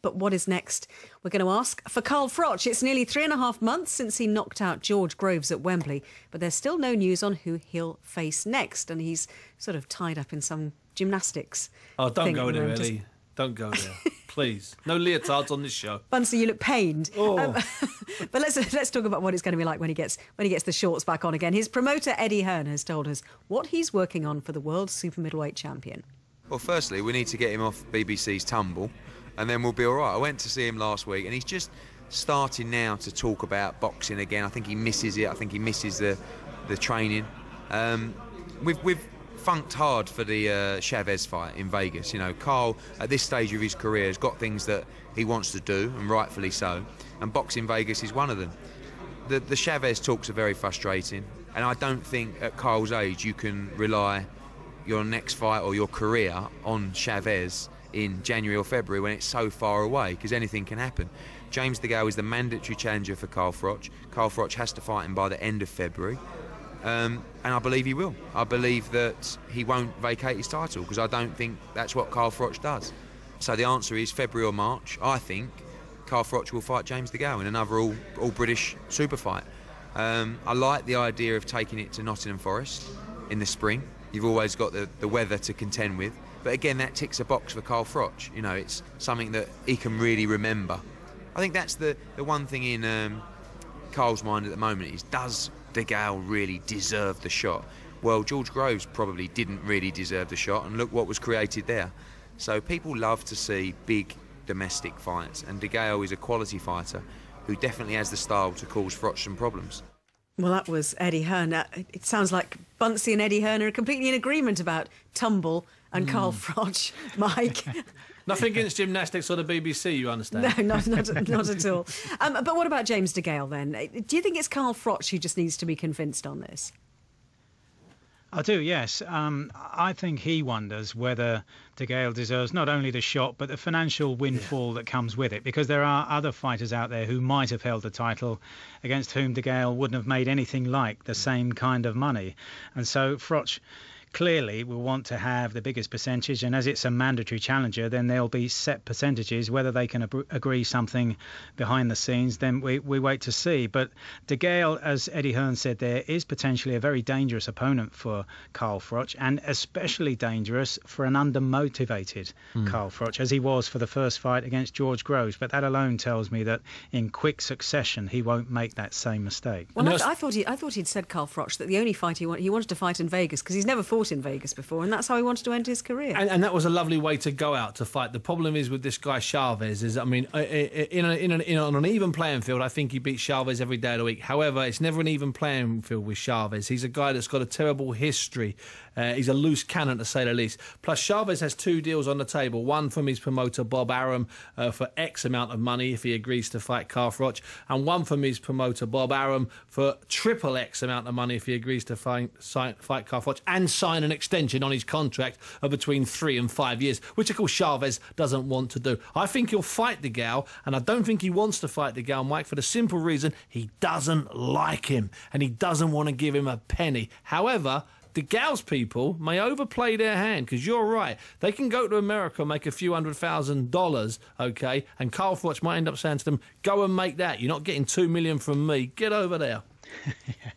But what is next? We're going to ask for Carl Froch. It's nearly 3.5 months since he knocked out George Groves at Wembley, but there's still no news on who he'll face next, and he's sort of tied up in some gymnastics. Oh, don't go there, Ellie. Don't go there. Please. No leotards on this show. Bunce, you look pained. Oh. But let's talk about what it's going to be like when he gets the shorts back on again. His promoter, Eddie Hearn, has told us what he's working on for the world super middleweight champion. Well, firstly, we need to get him off BBC's tumble, and then we'll be all right. I went to see him last week, and he's just starting now to talk about boxing again. I think he misses it. I think he misses the training. We've funked hard for the Chavez fight in Vegas. You know, Carl, at this stage of his career, has got things that he wants to do, and rightfully so, and boxing Vegas is one of them. The Chavez talks are very frustrating, and I don't think at Carl's age you can rely your next fight or your career on Chavez in January or February when it's so far away, because anything can happen. James DeGale is the mandatory challenger for Carl Froch. Carl Froch has to fight him by the end of February. And I believe he will. I believe that he won't vacate his title, because I don't think that's what Carl Froch does. So the answer is February or March. I think Carl Froch will fight James DeGale in another all-British super fight. I like the idea of taking it to Nottingham Forest in the spring. You've always got the weather to contend with. But again, that ticks a box for Carl Froch. You know, it's something that he can really remember. I think that's the one thing in Carl's mind at the moment is, does DeGale really deserve the shot? Well, George Groves probably didn't really deserve the shot, and look what was created there. So people love to see big domestic fights, and DeGale is a quality fighter who definitely has the style to cause Froch some problems. Well, that was Eddie Hearn. It sounds like Bunce and Eddie Hearn are completely in agreement about tumble and Carl Froch, Mike. Nothing against gymnastics or the BBC, you understand? No, not at all. But what about James DeGale then? Do you think it's Carl Froch who just needs to be convinced on this? I do, yes. I think he wonders whether DeGale deserves not only the shot but the financial windfall that comes with it, because there are other fighters out there who might have held the title against whom DeGale wouldn't have made anything like the same kind of money. And so Froch clearly will want to have the biggest percentage, and as it's a mandatory challenger, then there'll be set percentages. Whether they can agree something behind the scenes, then we wait to see. But DeGale, as Eddie Hearn said there, is potentially a very dangerous opponent for Carl Froch, and especially dangerous for an undermotivated Carl Froch, as he was for the first fight against George Groves. But that alone tells me that in quick succession he won't make that same mistake. Well, I thought he'd said, Carl Froch, that the only fight he wanted to fight in Vegas, because he's never fought in Vegas before, and that's how he wanted to end his career. And that was a lovely way to go out to fight. The problem is with this guy Chavez is, I mean, on an even playing field, I think he beats Chavez every day of the week. However, it's never an even playing field with Chavez. He's a guy that's got a terrible history. He's a loose cannon, to say the least. Plus, Chavez has 2 deals on the table. One from his promoter, Bob Arum, for X amount of money if he agrees to fight Carl Froch, and one from his promoter, Bob Arum, for triple X amount of money if he agrees to fight Carl Froch and sign an extension on his contract of between 3 and 5 years, which, of course, Chavez doesn't want to do. I think he'll fight DeGale, and I don't think he wants to fight DeGale, Mike, for the simple reason he doesn't like him, and he doesn't want to give him a penny. However, DeGale's people may overplay their hand, because you're right. They can go to America and make a few $100,000, okay, and Carl Froch might end up saying to them, go and make that. You're not getting $2 million from me. Get over there. Yeah.